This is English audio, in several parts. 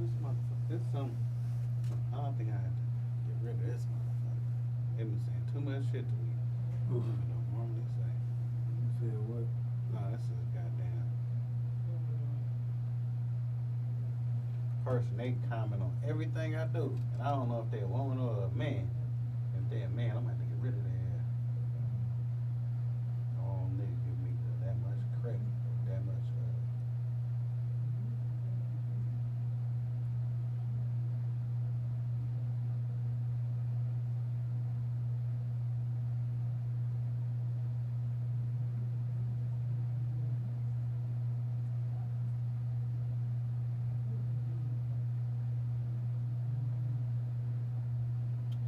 this motherfucker? This something. I don't think I have to get rid of this motherfucker. They been saying too much shit to me. I don't normally say. You said what? No, that's a goddamn person. They comment on everything I do, and I don't know if they're a woman or a man. If they're a man, I'm gonna have to get rid of their ass. Oh, nigga, give me that much credit, that much.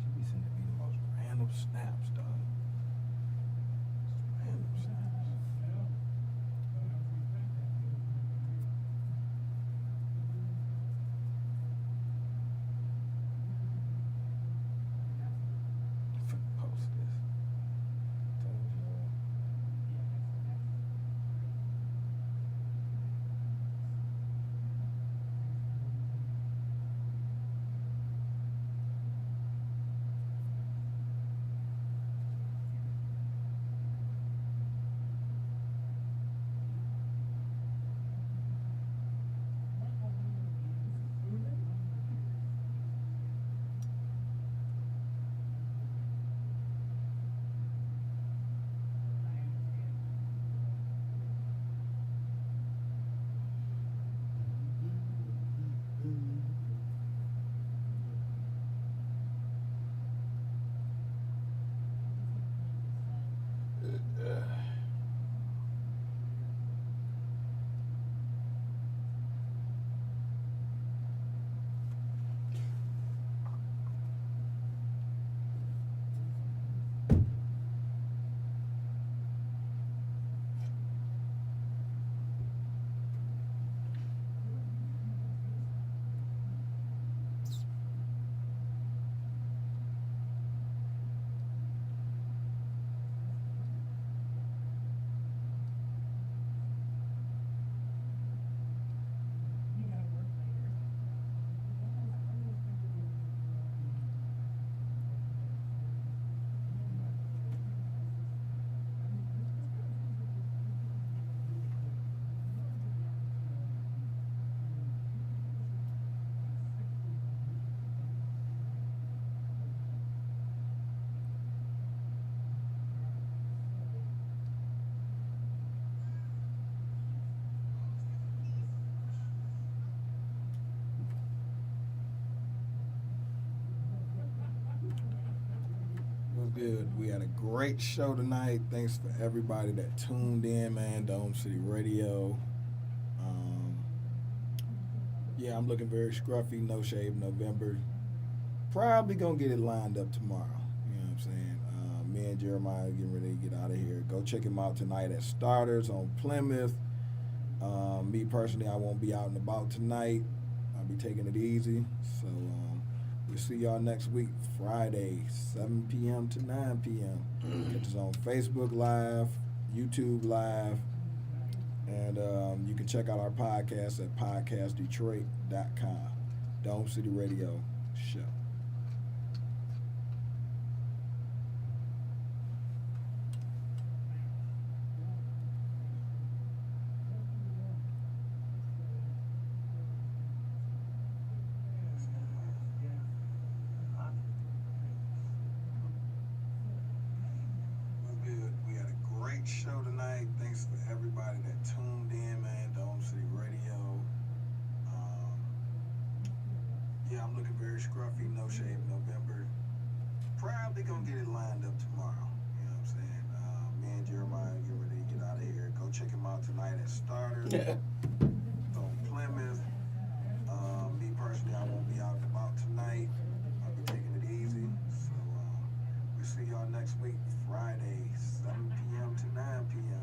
She be sending me the most random snaps, dog. Just random snaps. I'm finna post this. Told y'all. What's good? We had a great show tonight. Thanks for everybody that tuned in, man. Dome City Radio. Yeah, I'm looking very scruffy. No Shave November. Probably gonna get it lined up tomorrow. You know what I'm saying? Me and Jeremiah getting ready to get out of here. Go check him out tonight at Starters on Plymouth. Me personally, I won't be out and about tonight. I'll be taking it easy. So we'll see y'all next week, Friday, 7 p.m. to 9 p.m. Catch us on Facebook Live, YouTube Live, and you can check out our podcast at PodcastDetroit.com. Dome City Radio Show. Show tonight. Thanks for everybody that tuned in, man. Dome City Radio. Yeah, I'm looking very scruffy. No Shave November. Probably gonna get it lined up tomorrow. You know what I'm saying? Me and Jeremiah get ready to get out of here. Go check him out tonight at Starters on Plymouth. Me personally, I won't be out and about tonight. I'll be taking it easy. So we'll see y'all next week, Friday, 7 p.m. to 9 p.m.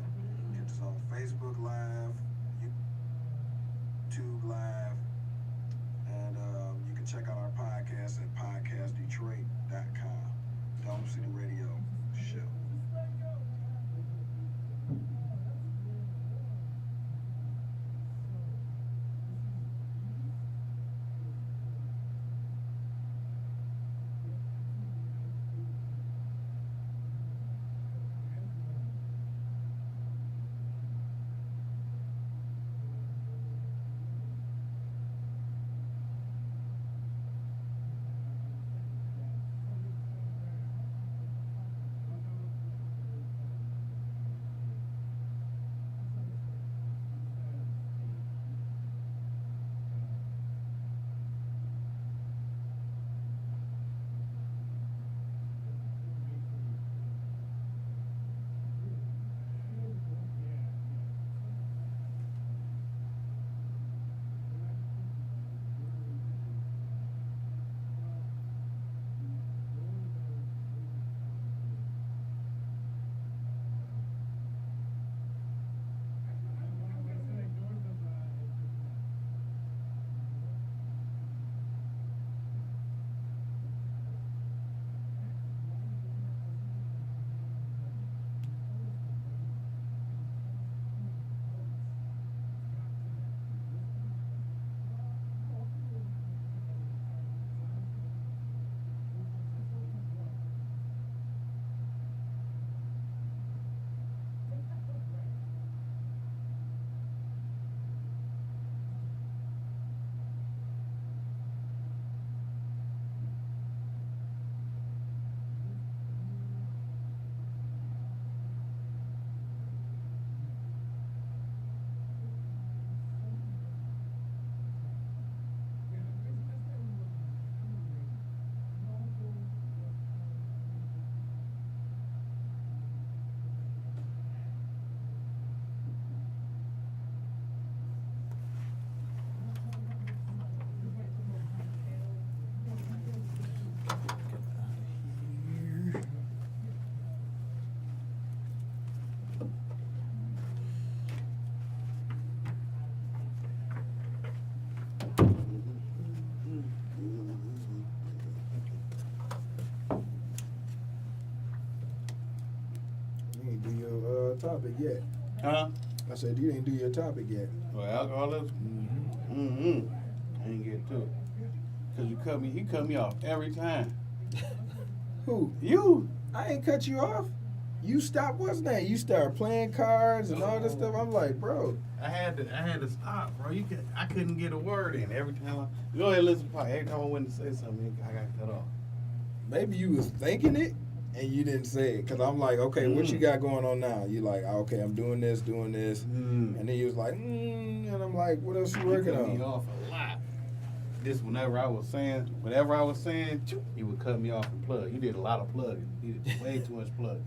Catch us on Facebook Live, YouTube Live, and you can check out our podcast at PodcastDetroit.com. Dome City Radio Show. You ain't do your topic yet. Huh? I said you didn't do your topic yet. Well, alcoholism? I ain't get to it. Cause you cut me off every time. Who? You. I ain't cut you off. You stopped. What's that? You started playing cards and all this stuff. I'm like, bro. I had to stop, bro. I couldn't get a word in every time. Go ahead and listen to every time I went to say something, I got cut off. Maybe you was thinking it and you didn't say it. Cause I'm like, okay, what you got going on now? You like, okay, I'm doing this, and then you was like, and I'm like, what else you working cut on? me off a lot. Whenever I was saying, you would cut me off and plug. You did a lot of plugging. You did way too much plugging.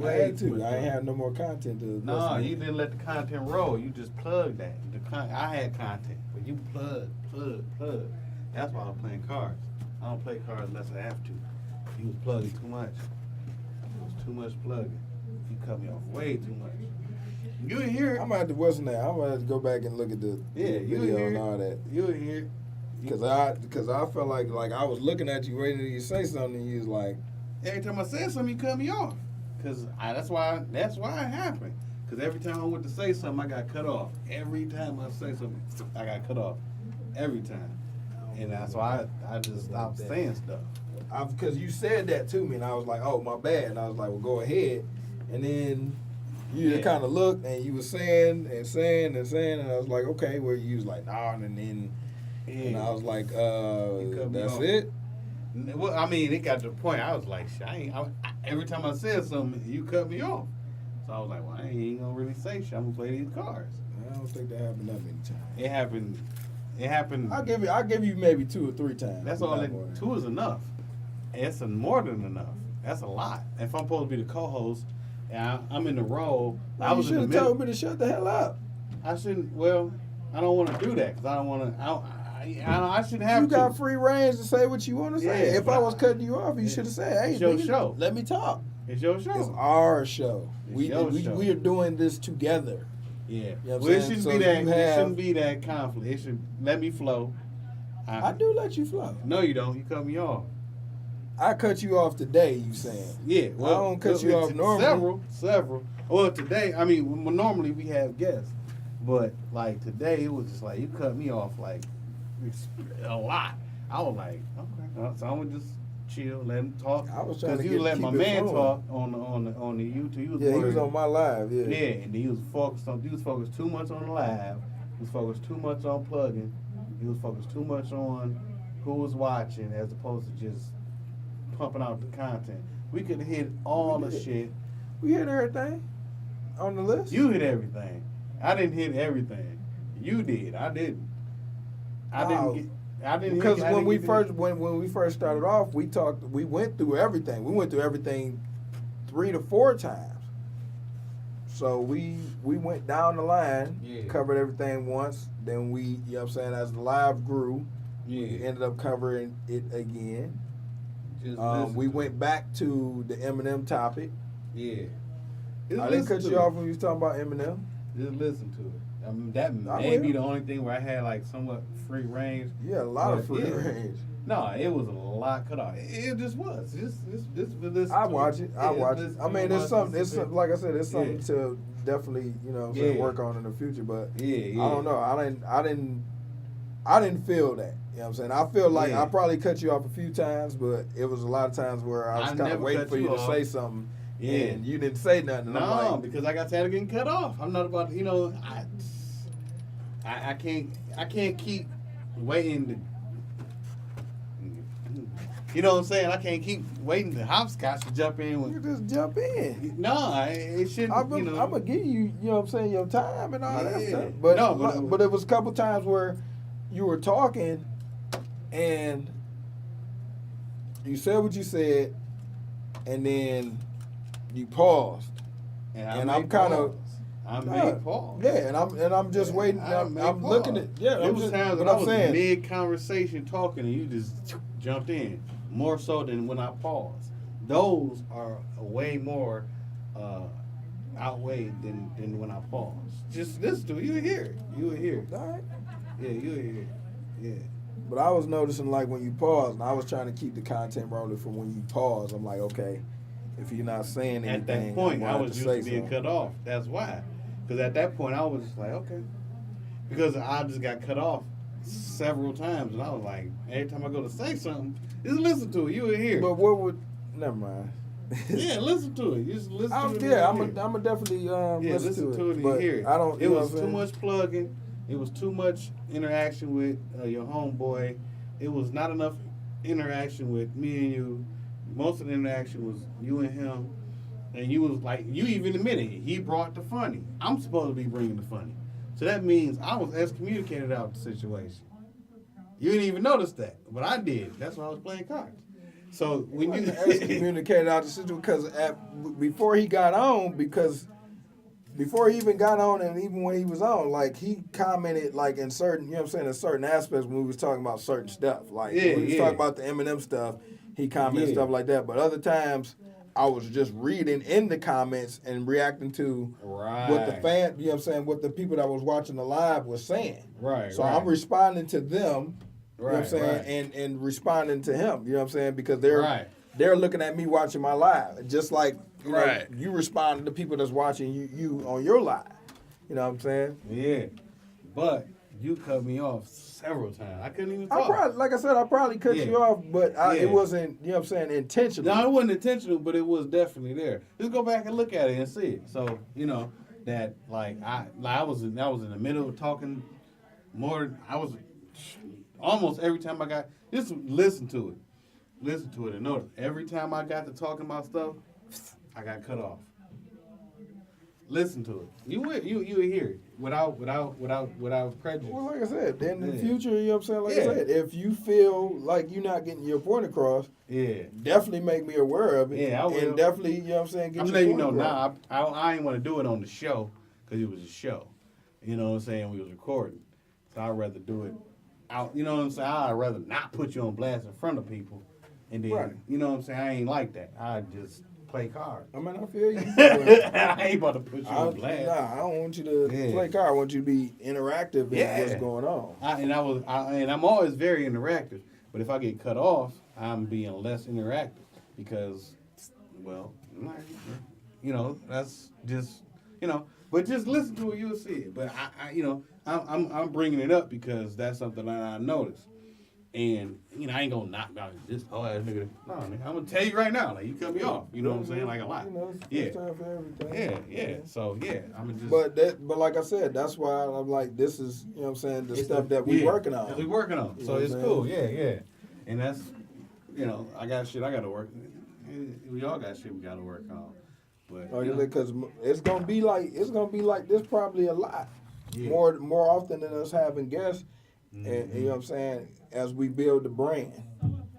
I had to. I ain't have no more content to. No, you didn't let the content roll. You just plugged that. I had content, but you plug. That's why I'm playing cards. I don't play cards unless I have to. You was plugging too much. It was too much plugging. You cut me off way too much. You didn't hear it. I'm gonna have to I'm gonna have to go back and look at the video and all that. You didn't hear it. Cause I felt like I was looking at you waiting for you to say something and you was like, every time I said something, you cut me off. Cause that's why it happened. Cause every time I went to say something, I got cut off. Every time I say something, I got cut off. Every time. And that's why I just stopped saying stuff. Because you said that to me and I was like, oh, my bad. And I was like, well, go ahead. And then you just kind of looked and you were saying and I was like, okay. Well, you was like, nah, and then and I was like, that's it. Well, I mean, it got to the point. I was like, every time I said something, you cut me off. So I was like, well, I ain't gonna really say shit. I'm gonna play these cards. I don't think that happened that many times. It happened. I'll give you maybe 2 or 3 times. That's all. 2 is enough. It's more than enough. That's a lot. If I'm supposed to be the co-host and I'm in the role, well, you should have told me to shut the hell up. I shouldn't. Well, I don't want to do that because I don't want to. I should have. You got free range to say what you want to say. Yeah, if I was cutting you off, you should have said, "Hey, it's your show. Let me talk." It's your show. It's our show. We are doing this together. Yeah. You know Well, it shouldn't be that conflict. It should let me flow. I do let you flow. No, you don't. You cut me off. I cut you off today. You saying? Yeah. Well, I don't cut you off normally. Several. Well, today, I mean, normally we have guests, but like today, it was just like you cut me off like a lot. I was like, okay, so I'm gonna just chill, let him talk. I was trying to you let keep my it man flowing. talk on the YouTube. He was on my live. Yeah. Yeah, and he was focused too much on the live. He was focused too much on plugging. He was focused too much on who was watching as opposed to just pumping out the content. We could have hit all the shit. We hit everything on the list. You hit everything. I didn't hit everything. You did. I didn't. I didn't. Because when we first started off, we went through everything. We went through everything 3 to 4 times. So we went down the line, covered everything once. Then we, you know what I'm saying, as the live grew, we ended up covering it again. We went back to the Eminem topic. Yeah. I didn't cut you off when you was talking about Eminem. Just listen to it. I mean, that may be the only thing where I had like somewhat free range. Yeah, a lot of free range. No, it was a lot cut off. It just was. This I watch it. I mean, there's something. Like I said, there's something to definitely, you know, work on in the future. But I don't know. I didn't feel that. You know what I'm saying? I feel like I probably cut you off a few times, but it was a lot of times where I was kind of waiting for you to say something. Yeah. And you didn't say nothing. No, because I got tired of getting cut off. I'm not about, you know, I can't keep waiting to, you know what I'm saying? I can't keep waiting to hopscotch to jump in. You just jump in. No, it shouldn't. I'm gonna give you, you know what I'm saying, your time and all that stuff. But it was a couple times where you were talking and you said what you said, and then you paused, and I'm kind of. I made pause. Yeah, and I'm just waiting. I'm looking at. Yeah, there was times when I was mid conversation talking, and you just jumped in more so than when I paused. Those are way more outweighed than when I paused. Just listen to it. You will hear it. You will hear it. All right. Yeah, you will hear it. Yeah. But I was noticing, like, when you pause, and I was trying to keep the content rolling from when you pause. I'm like, okay, if you're not saying anything, At that point, I was used to being something. cut off. That's why. Because at that point, I was just like, okay. Because I just got cut off several times, and I was like, every time I go to say something, just listen to it. You will hear it. But what would? Never mind. Yeah, listen to it. You just listen to it. Yeah, I'm gonna definitely listen to it and but hear it. I don't. It You know was what I'm too saying? much plugging. It was too much interaction with your homeboy. It was not enough interaction with me and you. Most of the interaction was you and him. And you was like, you even admitted it. He brought the funny. I'm supposed to be bringing the funny. So that means I was excommunicated out of the situation. You didn't even notice that, but I did. That's why I was playing cards. So when you excommunicated out of the situation because before he got on, before he even got on, and even when he was on, like, he commented, like, in certain, you know what I'm saying, in certain aspects when we was talking about certain stuff. Like, when we was talking about the Eminem stuff, he commented stuff like that. But other times, I was just reading in the comments and reacting to what the fan, you know what I'm saying, what the people that was watching the live was saying. Right. So I'm responding to them, you know what I'm saying, and responding to him, you know what I'm saying, because they're looking at me watching my live, just like you know, you respond to people that's watching you on your live. You know what I'm saying? Yeah. But you cut me off several times. I couldn't even talk. I probably cut you off, but it wasn't, you know what I'm saying, intentional. No, it wasn't intentional, but it was definitely there. Just go back and look at it and see it. So, you know, that I was in the middle of talking more. I was almost every time I got, just listen to it. Listen to it and notice. Every time I got to talking about stuff, I got cut off. Listen to it. You would hear it without prejudice. Well, like I said, in the future, you know what I'm saying? Like I said, if you feel like you're not getting your point across, definitely make me aware of it. Yeah, I will. And definitely, you know what I'm saying, I'm letting you know now. I ain't want to do it on the show because it was a show. You know what I'm saying? We was recording. So I'd rather do it out. You know what I'm saying? I'd rather not put you on blast in front of people. And then, you know what I'm saying? I ain't like that. I just play cards. I mean, I feel you. I ain't about to put you on blast. Nah, I don't want you to play cards. I want you to be interactive in what's going on. I'm always very interactive. But if I get cut off, I'm being less interactive because, well, you know, that's just, you know. But just listen to it, you'll see it. But I'm bringing it up because that's something that I noticed. And, you know, I ain't gonna knock out this whole ass nigga. No, nigga, I'm gonna tell you right now, like, you cut me off. You know what I'm saying? Like, a lot. You know, it's time for everything. Yeah. So, I'm just. But like I said, that's why I'm like, this is, you know what I'm saying, the stuff that we working on. We working on. So it's cool. Yeah. And that's, you know, I got shit I gotta work. We all got shit we gotta work on. But because it's gonna be like this probably a lot. More often than us having guests. And you know what I'm saying, as we build the brand.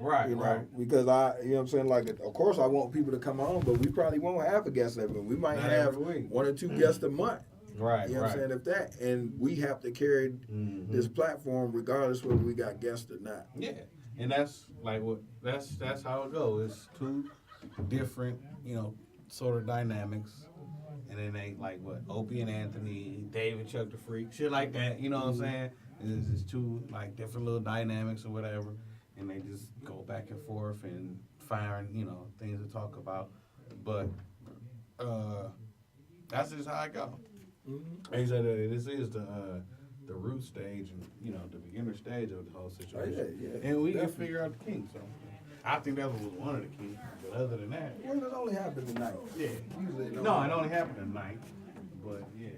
Right, you know, because you know what I'm saying, like, of course I want people to come on, but we probably won't have a guest every week. We might have one or two guests a month. Right, you know what I'm saying, if that. And we have to carry this platform regardless whether we got guests or not. Yeah. And that's like that's how it goes. It's two different, you know, sort of dynamics. And then they like Opie and Anthony, David Chuck the Freak, shit like that, you know what I'm saying? It's just two like different little dynamics or whatever, and they just go back and forth and firing, you know, things to talk about. But that's just how I go. They said this is the root stage and, you know, the beginner stage of the whole situation. Yeah, and we can figure out the kinks. So I think that was one of the kinks. But other than that, well, it only happened tonight. Yeah. Usually no, it only happened tonight. But yeah.